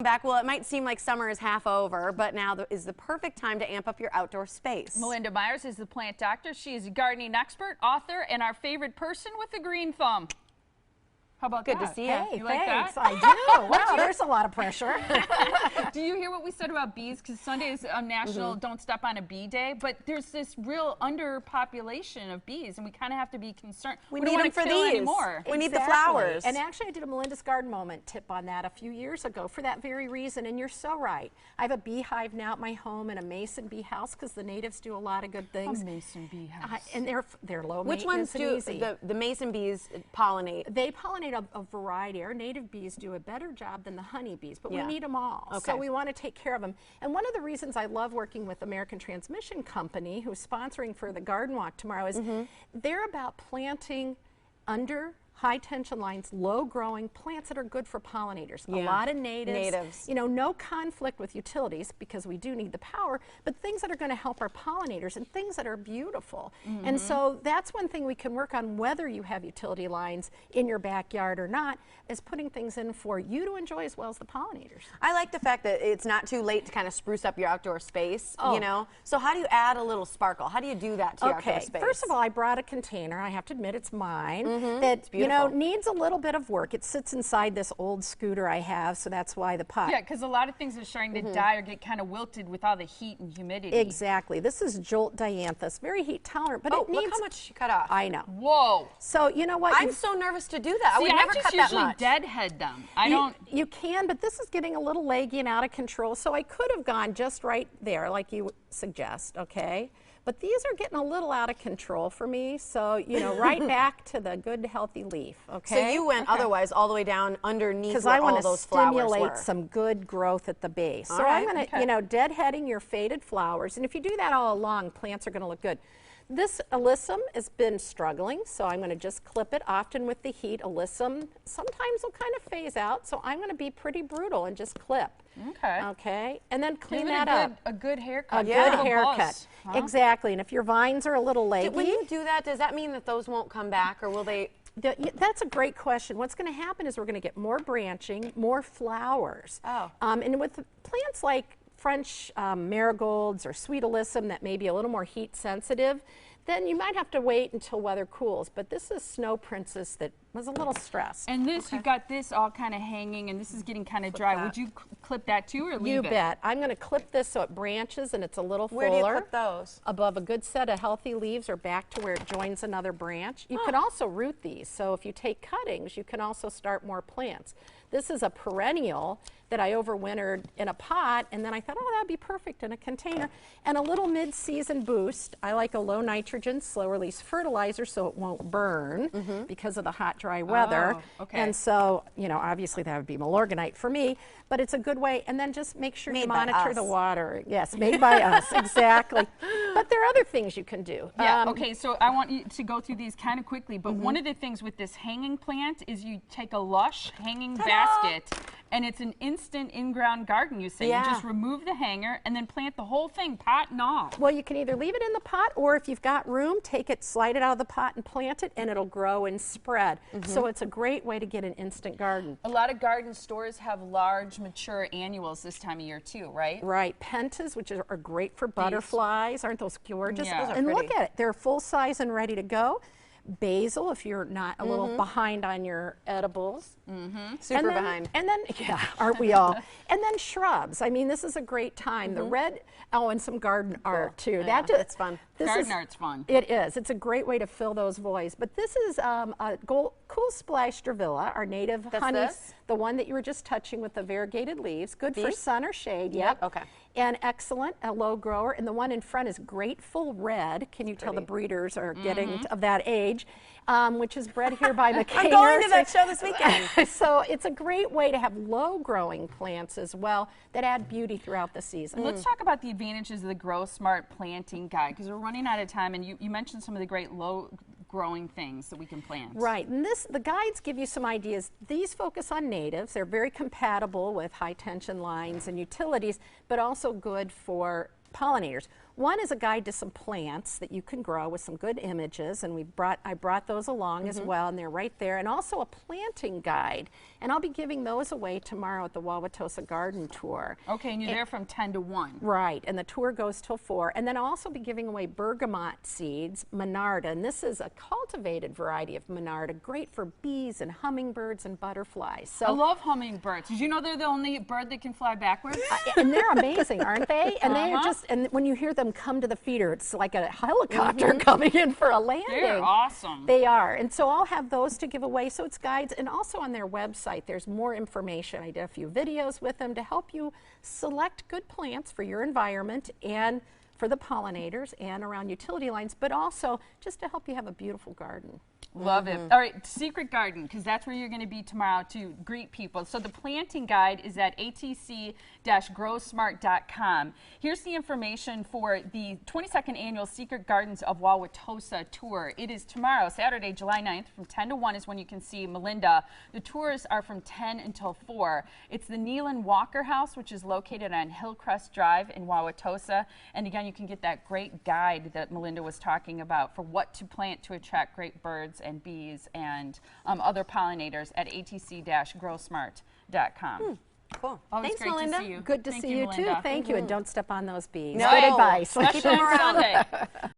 Back. Well, it might seem like summer is half over, but now is the perfect time to amp up your outdoor space. Melinda Myers is the plant doctor. She is a gardening expert, author, and our favorite person with a green thumb. How about Good that? to see you. Hey, You like thanks. that? I do. Wow, there's a lot of pressure. Do you hear what we said about bees? Because Sunday is National Don't Step on a Bee Day, but there's this real underpopulation of bees, and we kind of have to be concerned. We don't need wanna them for kill these. anymore. We need the Exactly. flowers. And actually, I did a Melinda's Garden Moment tip on that a few years ago for that very reason, and you're so right. I have a beehive now at my home and a mason bee house because the natives do a lot of good things. A mason bee house. And they're low Which ones maintenance do and easy. the mason bees pollinate? They pollinate a variety. Our native bees do a better job than the honeybees, but Yeah. we need them all. Okay. So we want to take care of them. And one of the reasons I love working with American Transmission Company, who's sponsoring for the garden walk tomorrow, is they're about planting under high tension lines, low growing plants that are good for pollinators. A lot of natives. You know, no conflict with utilities because we do need the power, but things that are going to help our pollinators and things that are beautiful. And so that's one thing we can work on, whether you have utility lines in your backyard or not, is putting things in for you to enjoy as well as the pollinators. I like the fact that it's not too late to kind of spruce up your outdoor space, you know? So how do you add a little sparkle? How do you do that to your outdoor space? First of all, I brought a container, I have to admit it's mine, that you know, needs a little bit of work. It sits inside this old scooter I have, so that's why the pot. Yeah, because a lot of things are starting to die or get kind of wilted with all the heat and humidity. Exactly. This is Jolt dianthus, very heat tolerant, but it needs... look how much you cut off. I know. Whoa. So you know what? I'm so nervous to do that. I See, would never I just cut that usually much. deadhead them. I don't. You can, but this is getting a little leggy and out of control, so I could have gone just right there, like you suggest, okay? But these are getting a little out of control for me, so, you know, right back to the good, healthy leaf, okay? So you went otherwise all the way down underneath because where I want all to those flowers stimulate were. some good growth at the base. So right, I'm going to, you know, deadheading your faded flowers, and if you do that all along, plants are going to look good. This alyssum has been struggling, so I'm going to just clip it. Often with the heat, alyssum sometimes will kind of phase out, so I'm going to be pretty brutal and just clip. Okay. Okay, and then clean Give it that up. a good haircut. A good haircut. Exactly, and if your vines are a little leggy. When you do that, does that mean that those won't come back, or will they? That's a great question. What's going to happen is we're going to get more branching, more flowers. And with plants like French marigolds or sweet alyssum that may be a little more heat sensitive, then you might have to wait until weather cools. But this is Snow Princess that was a little stressed. And this, you've got this all kind of hanging, and this is getting kind of dry. Would you clip that too, or leave it? You bet. I'm going to clip this so it branches and it's a little fuller. Where do you clip those? Above a good set of healthy leaves or back to where it joins another branch. You can also root these. So if you take cuttings, you can also start more plants. This is a perennial that I overwintered in a pot, and then I thought, oh, that'd be perfect in a container. And a little mid-season boost. I like a low nitrogen, slow release fertilizer so it won't burn because of the hot, dry weather. And so, you know, obviously that would be Milorganite for me, but it's a good way. And then just make sure you monitor the water. Yes, made by us, exactly. But there are other things you can do. Yeah, okay, so I want you to go through these kind of quickly, but one of the things with this hanging plant is you take a lush hanging basket, and it's an instant in-ground garden, you say. You just remove the hanger and then plant the whole thing, pot and all. Well, you can either leave it in the pot, or if you've got room, take it, slide it out of the pot and plant it, and it'll grow and spread. So it's a great way to get an instant garden. A lot of garden stores have large, mature annuals this time of year too, right? Right. Pentas, which are great for butterflies. Aren't those gorgeous? Yeah. Those are and pretty. look at it. They're full size and ready to go. Basil, if you're not a little behind on your edibles. Super behind. And then, yeah, aren't we all? And then shrubs. I mean, this is a great time. The red, and some garden art too. Yeah, that's fun. Garden art's fun. It is. It's a great way to fill those voids. But this is a Cool Splash Stravilla, our native honey, the one that you were just touching with the variegated leaves. Good for sun or shade. Yep. Okay. And excellent, a low grower. And the one in front is Grateful Red. Can you tell the breeders are getting of that age, which is bred here by McCain. I'm going to that show this weekend. So it's a great way to have low growing plants as well that add beauty throughout the season. Let's talk about the advantages of the Grow Smart Planting Guide, because we're running out of time, and you mentioned some of the great low growing things that we can plant. Right, and the guides give you some ideas. These focus on natives. They're very compatible with high tension lines and utilities, but also good for pollinators. One is a guide to some plants that you can grow with some good images, and I brought those along as well, and they're right there, and also a planting guide. And I'll be giving those away tomorrow at the Wauwatosa Garden Tour. Okay, and you're there from 10 to 1. Right, and the tour goes till 4. And then I'll also be giving away bergamot seeds, Monarda, and this is a cultivated variety of Monarda, great for bees and hummingbirds and butterflies. So I love hummingbirds. Did you know they're the only bird that can fly backwards? And they're amazing, aren't they? And they are just, and when you hear them come to the feeder, it's like a helicopter coming in for a landing. They're awesome. They are. And so I'll have those to give away. So it's guides, and also on their website, there's more information. I did a few videos with them to help you select good plants for your environment and for the pollinators and around utility lines, but also just to help you have a beautiful garden. Love it. All right, Secret Garden, because that's where you're going to be tomorrow to greet people. So the planting guide is at atc-growsmart.com. Here's the information for the 22nd Annual Secret Gardens of Wauwatosa Tour. It is tomorrow, Saturday, July 9th, from 10 to 1 is when you can see Melinda. The tours are from 10 until 4. It's the Nealon Walker House, which is located on Hillcrest Drive in Wauwatosa. And again, you can get that great guide that Melinda was talking about for what to plant to attract great birds and bees and other pollinators at atc-growsmart.com. Cool. Always Thanks, great Melinda. to see you. Good to see you, Melinda. too. Thank you, and don't step on those bees. No. Good advice. Especially on Sunday.